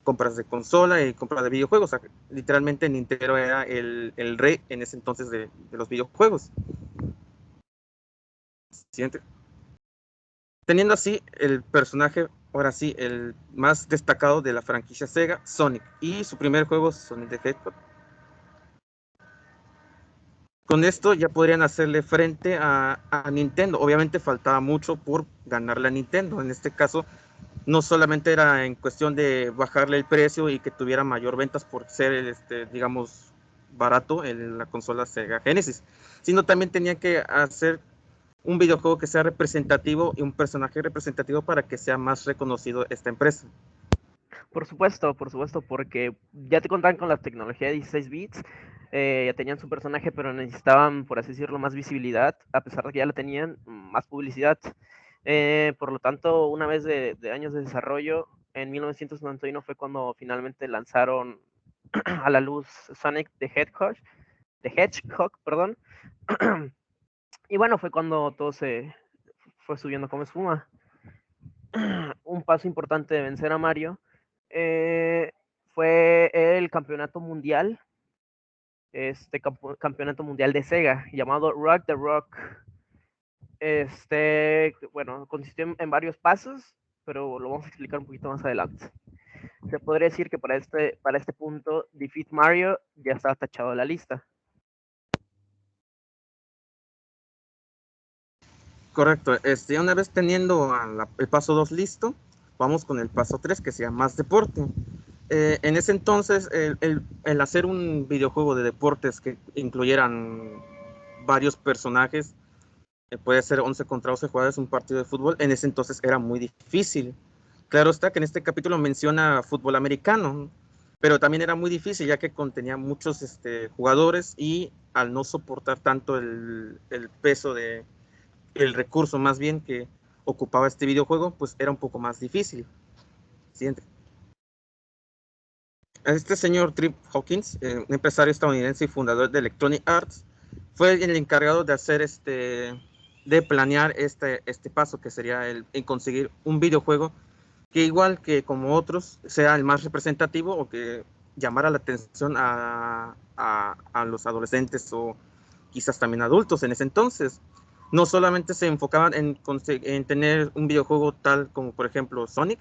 compras de consola y compras de videojuegos. O sea, literalmente Nintendo era el rey en ese entonces de los videojuegos. Siguiente. Teniendo así el personaje, ahora sí, el más destacado de la franquicia Sega, Sonic, y su primer juego, Sonic the Hedgehog. Con esto ya podrían hacerle frente a Nintendo. Obviamente faltaba mucho por ganarle a Nintendo. En este caso, no solamente era en cuestión de bajarle el precio y que tuviera mayor ventas por ser, digamos, barato en la consola Sega Genesis, sino también tenía que hacer un videojuego que sea representativo y un personaje representativo para que sea más reconocido esta empresa. Por supuesto, porque ya te contaban con la tecnología de 16 bits, ya tenían su personaje, pero necesitaban, por así decirlo, más visibilidad, a pesar de que ya la tenían, más publicidad. Por lo tanto, una vez de años de desarrollo, en 1991 fue cuando finalmente lanzaron a la luz Sonic the Hedgehog, perdón. Y bueno, fue cuando todo se fue subiendo como espuma. Un paso importante de vencer a Mario fue el campeonato mundial, campeonato mundial de Sega, llamado Rock the Rock. Bueno, consistió en varios pasos, pero lo vamos a explicar un poquito más adelante. Se podría decir que para este punto, Defeat Mario ya estaba tachado de la lista. Correcto. Una vez teniendo el paso 2 listo, vamos con el paso 3, que sea más deporte. En ese entonces, el hacer un videojuego de deportes que incluyeran varios personajes, puede ser 11 contra 11 jugadores, un partido de fútbol, en ese entonces era muy difícil. Claro está que en este capítulo menciona fútbol americano, pero también era muy difícil ya que contenía muchos jugadores y al no soportar tanto el peso el recurso más bien que ocupaba este videojuego, pues era un poco más difícil. Siguiente. Este señor Trip Hawkins, un empresario estadounidense y fundador de Electronic Arts, fue el encargado de hacer de planear este paso, que sería el conseguir un videojuego que, igual que como otros, sea el más representativo o que llamara la atención a los adolescentes o quizás también adultos en ese entonces. No solamente se enfocaban en tener un videojuego tal como, por ejemplo, Sonic,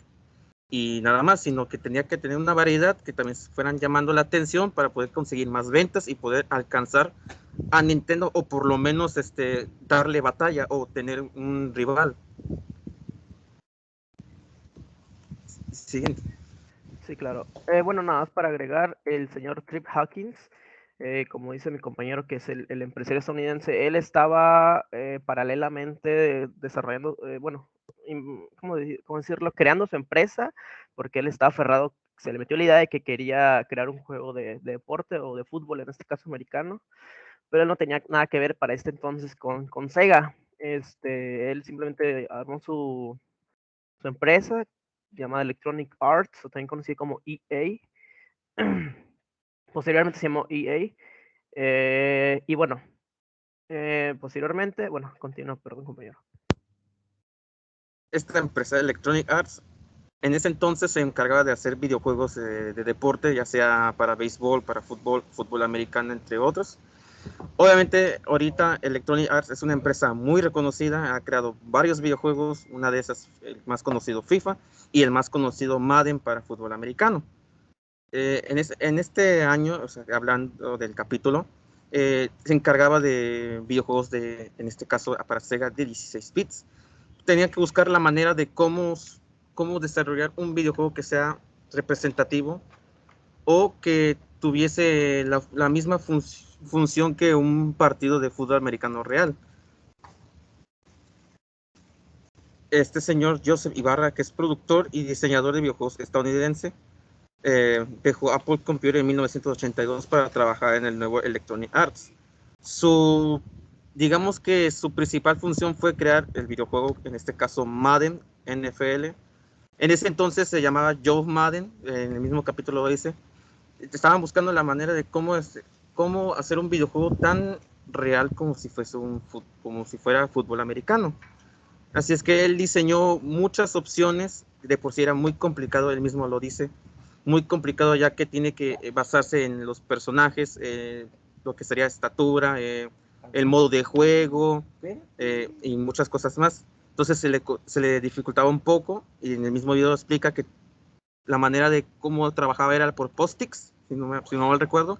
y nada más, sino que tenía que tener una variedad que también fueran llamando la atención para poder conseguir más ventas y poder alcanzar a Nintendo, o por lo menos darle batalla o tener un rival. Siguiente. Sí, claro. Bueno, nada más para agregar, el señor Trip Hawkins, como dice mi compañero, que es el empresario estadounidense, él estaba paralelamente desarrollando, bueno, ¿cómo decirlo? Creando su empresa, porque él estaba aferrado, se le metió la idea de que quería crear un juego de deporte o de fútbol, en este caso americano, pero él no tenía nada que ver para este entonces con Sega. Él simplemente armó su empresa llamada Electronic Arts, o también conocida como EA. Posteriormente se llamó EA. Y bueno, posteriormente, bueno, continúo, perdón, compañero. Esta empresa Electronic Arts en ese entonces se encargaba de hacer videojuegos de deporte, ya sea para béisbol, para fútbol americano, entre otros. Obviamente, ahorita Electronic Arts es una empresa muy reconocida, ha creado varios videojuegos, una de esas, el más conocido FIFA, y el más conocido Madden para fútbol americano. En este año, o sea, hablando del capítulo, se encargaba de videojuegos en este caso para Sega, de 16 bits. Tenía que buscar la manera de cómo desarrollar un videojuego que sea representativo o que tuviese la misma función que un partido de fútbol americano real. Este señor Joseph Ibarra, que es productor y diseñador de videojuegos estadounidense, dejó Apple Computer en 1982 para trabajar en el nuevo Electronic Arts. Digamos que su principal función fue crear el videojuego, en este caso Madden NFL. En ese entonces se llamaba Joe Madden, en el mismo capítulo lo dice. Estaban buscando la manera de cómo hacer un videojuego tan real como si fuera fútbol americano. Así es que él diseñó muchas opciones, de por sí era muy complicado, él mismo lo dice, muy complicado, ya que tiene que basarse en los personajes, lo que sería estatura, el modo de juego y muchas cosas más. Entonces se le dificultaba un poco, y en el mismo video explica que la manera de cómo trabajaba era por post-its, si no mal recuerdo.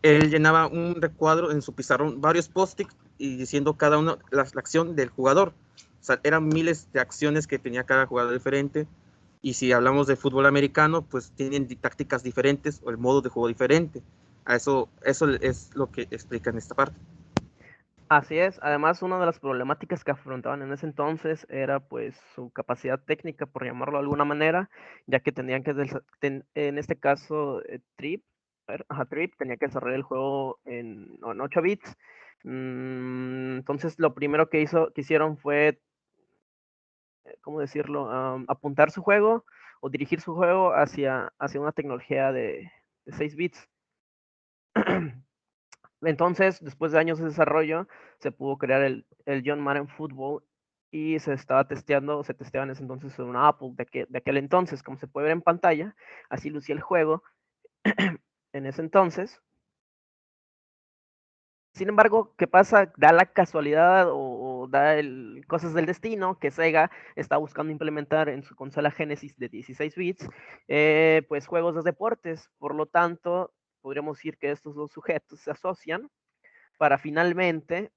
Él llenaba un recuadro en su pizarrón, varios post-its, y diciendo cada uno la acción del jugador. O sea, eran miles de acciones que tenía cada jugador diferente. Y si hablamos de fútbol americano, pues tienen tácticas diferentes o el modo de juego diferente. Eso es lo que explica en esta parte. Así es. Además, una de las problemáticas que afrontaban en ese entonces era pues su capacidad técnica, por llamarlo de alguna manera, ya que tenían que, en este caso, Trip tenía que desarrollar el juego en 8 bits. Entonces, lo primero que hicieron fue, ¿cómo decirlo? Apuntar su juego o dirigir su juego hacia una tecnología de 6 bits. Entonces, después de años de desarrollo, se pudo crear el John Madden Football y se testeaba en ese entonces en una Apple de aquel entonces, como se puede ver en pantalla, así lucía el juego en ese entonces. Sin embargo, ¿qué pasa? Da la casualidad o da cosas del destino que Sega está buscando implementar en su consola Genesis de 16 bits, pues juegos de deportes. Por lo tanto, podríamos decir que estos dos sujetos se asocian para finalmente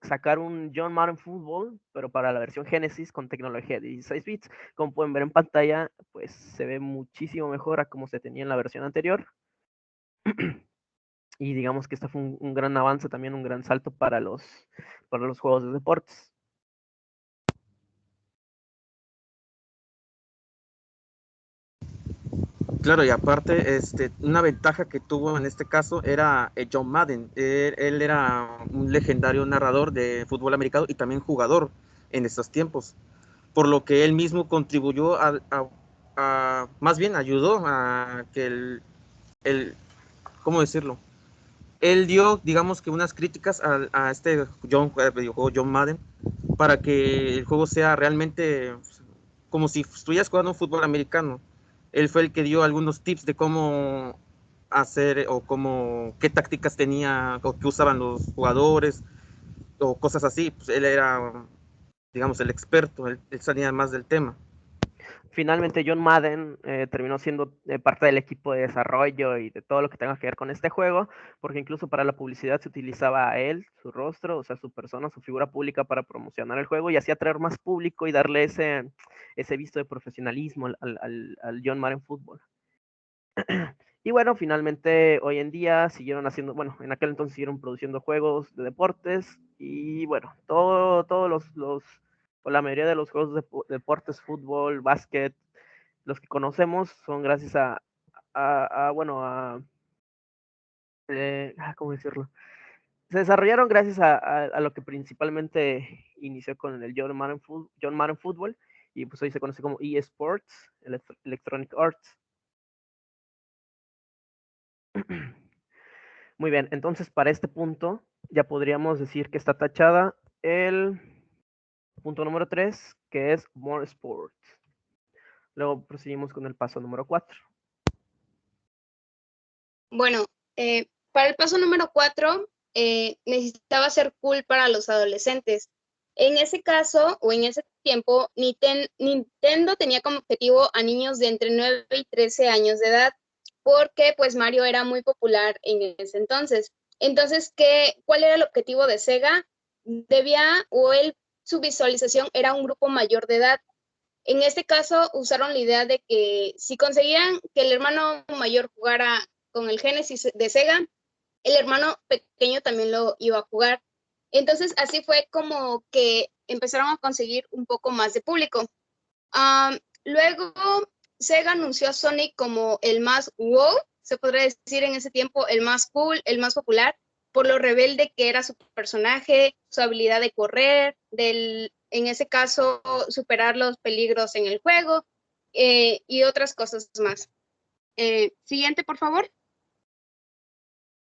sacar un John Madden Football, pero para la versión Genesis con tecnología de 16 bits. Como pueden ver en pantalla, pues se ve muchísimo mejor a como se tenía en la versión anterior. Y digamos que este fue un gran avance, también un gran salto para los juegos de deportes. Claro, y aparte, una ventaja que tuvo en este caso era John Madden. Él era un legendario narrador de fútbol americano y también jugador en estos tiempos, por lo que él mismo contribuyó más bien ayudó a que ¿cómo decirlo? Él dio, digamos que unas críticas a este videojuego John Madden para que el juego sea realmente como si estuvieras jugando un fútbol americano. Él fue el que dio algunos tips de cómo hacer o qué tácticas tenía o qué usaban los jugadores o cosas así. Pues él era, digamos, el experto, él sabía más del tema. Finalmente John Madden terminó siendo parte del equipo de desarrollo y de todo lo que tenga que ver con este juego, porque incluso para la publicidad se utilizaba a él, su rostro, o sea, su persona, su figura pública para promocionar el juego y así atraer más público y darle ese visto de profesionalismo al John Madden Football. Y bueno, finalmente hoy en día siguieron haciendo, bueno, en aquel entonces siguieron produciendo juegos de deportes y bueno, todos o la mayoría de los juegos de deportes, fútbol, básquet, los que conocemos son gracias ¿cómo decirlo? Se desarrollaron gracias a lo que principalmente inició con el John Madden Football y pues hoy se conoce como eSports, Electronic Arts. Muy bien, entonces para este punto ya podríamos decir que está tachada el punto número 3, que es More Sports. Luego proseguimos con el paso número 4. Bueno, para el paso número 4, necesitaba ser cool para los adolescentes. En ese caso, o en ese tiempo, Nintendo tenía como objetivo a niños de entre 9 y 13 años de edad, porque pues Mario era muy popular en ese entonces. Entonces, ¿cuál era el objetivo de Sega? Su visualización era un grupo mayor de edad. En este caso, usaron la idea de que si conseguían que el hermano mayor jugara con el Genesis de Sega, el hermano pequeño también lo iba a jugar. Entonces, así fue como que empezaron a conseguir un poco más de público. Luego, Sega anunció a Sonic como el más wow, se podría decir en ese tiempo, el más cool, el más popular, por lo rebelde que era su personaje, su habilidad de correr, en ese caso, superar los peligros en el juego y otras cosas más. Siguiente, por favor.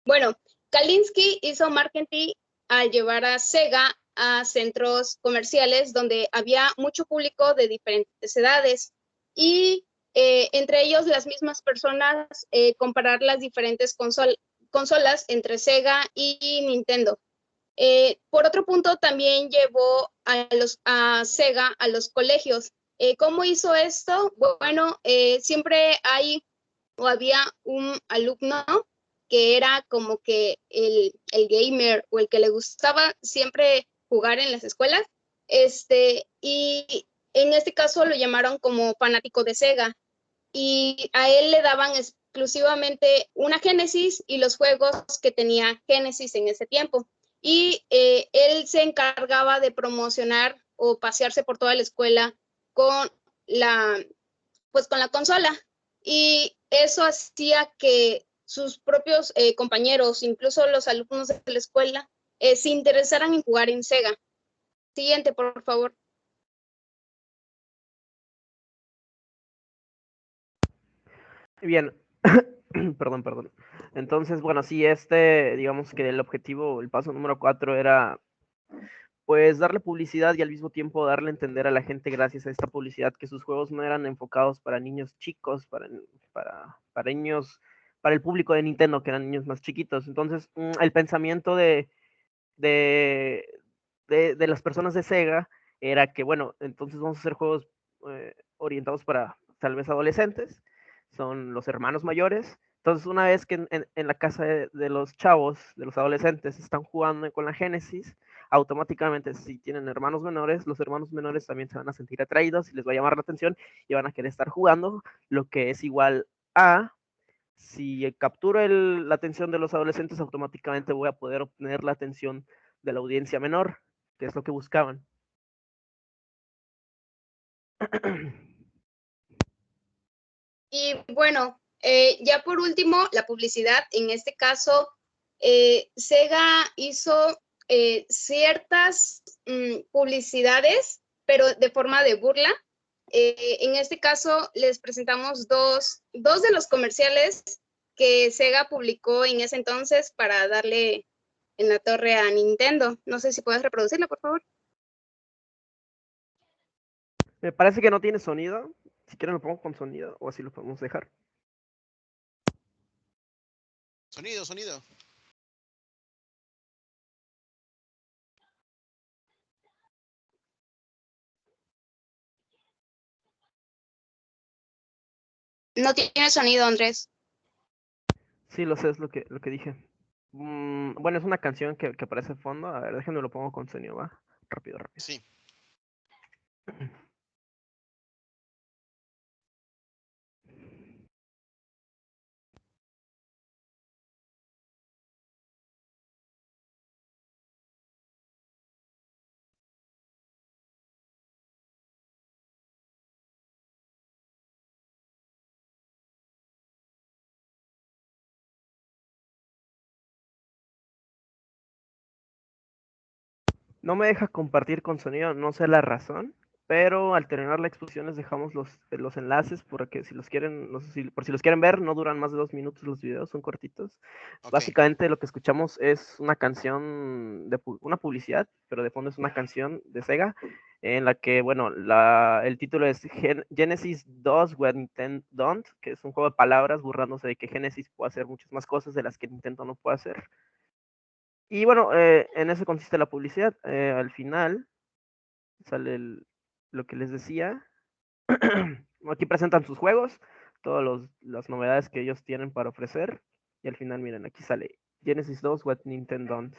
Bueno, Kalinsky hizo marketing al llevar a Sega a centros comerciales donde había mucho público de diferentes edades y entre ellos las mismas personas comparar las diferentes consolas entre Sega y Nintendo. Por otro punto, también llevó a Sega a los colegios. ¿Cómo hizo esto? Bueno, siempre había un alumno que era como que el gamer o el que le gustaba siempre jugar en las escuelas, y en este caso lo llamaron como fanático de Sega, y a él le daban exclusivamente una Genesis y los juegos que tenía Genesis en ese tiempo, y él se encargaba de promocionar o pasearse por toda la escuela con la consola, y eso hacía que sus propios compañeros, incluso los alumnos de la escuela, se interesaran en jugar en Sega. Siguiente, por favor. Bien, perdón. Entonces, bueno, sí, digamos que el objetivo, el paso número 4 era pues darle publicidad y al mismo tiempo darle a entender a la gente gracias a esta publicidad que sus juegos no eran enfocados para niños chicos, para niños, para el público de Nintendo, que eran niños más chiquitos. Entonces, el pensamiento de las personas de Sega era que, bueno, entonces vamos a hacer juegos orientados para tal vez adolescentes, son los hermanos mayores, Entonces, una vez que en la casa de los chavos, de los adolescentes, están jugando con la Génesis, automáticamente, si tienen hermanos menores, los hermanos menores también se van a sentir atraídos y les va a llamar la atención y van a querer estar jugando, lo que es igual a, si capturo la atención de los adolescentes, automáticamente voy a poder obtener la atención de la audiencia menor, que es lo que buscaban. Y bueno, ya por último, la publicidad. En este caso, Sega hizo ciertas publicidades, pero de forma de burla. En este caso, les presentamos dos de los comerciales que Sega publicó en ese entonces para darle en la torre a Nintendo. No sé si puedes reproducirla, por favor. Me parece que no tiene sonido. Si quieren lo pongo con sonido o así lo podemos dejar. Sonido, sonido. No tiene sonido, Andrés. Sí, lo sé, es lo que dije. Bueno, es una canción que aparece de fondo. A ver, déjenme lo pongo con sonido, ¿va? Rápido. Sí. No me deja compartir con sonido, no sé la razón, pero al terminar la exposición les dejamos los enlaces porque si los quieren, no sé por si los quieren ver, no duran más de 2 minutos los videos, son cortitos. Okay. Básicamente lo que escuchamos es una canción una publicidad, pero de fondo es una canción de Sega en la que, bueno, el título es Genesis does what Nintendo don't, que es un juego de palabras burlándose de que Genesis puede hacer muchas más cosas de las que Nintendo no puede hacer. Y bueno, en eso consiste la publicidad. Al final sale lo que les decía. Aquí presentan sus juegos, todas las novedades que ellos tienen para ofrecer. Y al final, miren, aquí sale Genesis 2, What Nintendo Don't.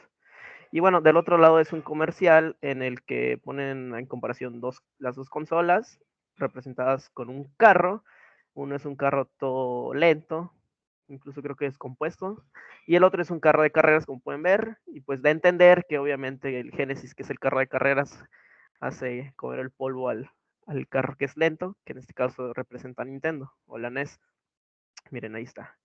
Y bueno, del otro lado es un comercial en el que ponen en comparación las dos consolas representadas con un carro. Uno es un carro todo lento, incluso creo que es compuesto, y el otro es un carro de carreras, como pueden ver, y pues da a entender que obviamente el Genesis, que es el carro de carreras, hace comer el polvo al carro que es lento, que en este caso representa a Nintendo, o la NES. Miren, ahí está.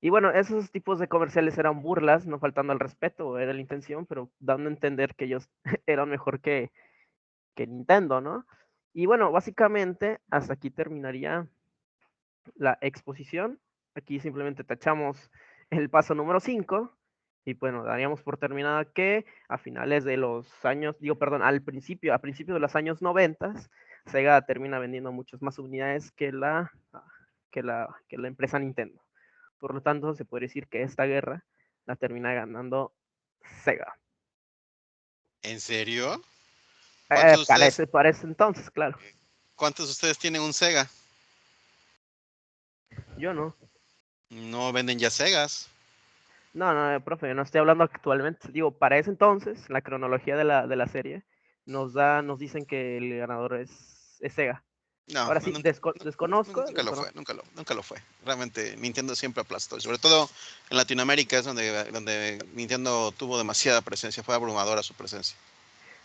Y bueno, esos tipos de comerciales eran burlas, no faltando al respeto, era la intención, pero dando a entender que ellos eran mejor que Nintendo, ¿no? Y bueno, básicamente hasta aquí terminaría la exposición. Aquí simplemente tachamos el paso número 5 y bueno, daríamos por terminada que a finales de los años, a principio de los años 90, Sega termina vendiendo muchas más unidades que la empresa Nintendo. Por lo tanto, se puede decir que esta guerra la termina ganando Sega. ¿En serio? Parece entonces, claro. ¿Cuántos de ustedes tienen un Sega? Yo no. ¿No venden ya Segas? No, profe, yo no estoy hablando actualmente. Digo, para ese entonces, la cronología de la serie nos dicen que el ganador es Sega. No, ahora sí, desconozco. Nunca lo fue. Realmente Nintendo siempre aplastó. Y sobre todo en Latinoamérica es donde Nintendo tuvo demasiada presencia. Fue abrumadora su presencia.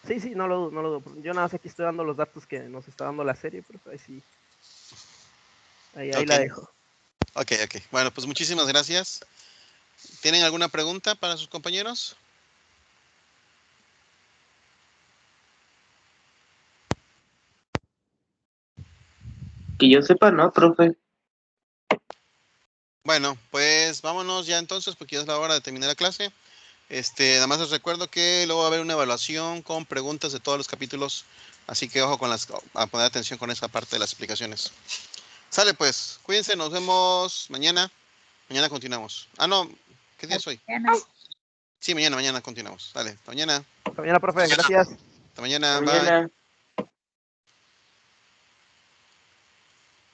Sí, no lo dudo. Yo nada más aquí estoy dando los datos que nos está dando la serie, pero ahí sí. Ahí la dejo. Ok. Bueno, pues muchísimas gracias. ¿Tienen alguna pregunta para sus compañeros? Que yo sepa, no, profe. Bueno, pues vámonos ya entonces porque ya es la hora de terminar la clase. Nada más les recuerdo que luego va a haber una evaluación con preguntas de todos los capítulos, así que ojo a poner atención con esa parte de las explicaciones. Sale pues, cuídense, nos vemos mañana. Mañana continuamos. No, ¿qué día es hoy? Sí, mañana continuamos. Dale, hasta mañana. Hasta mañana, profe, gracias. Hasta mañana, bye.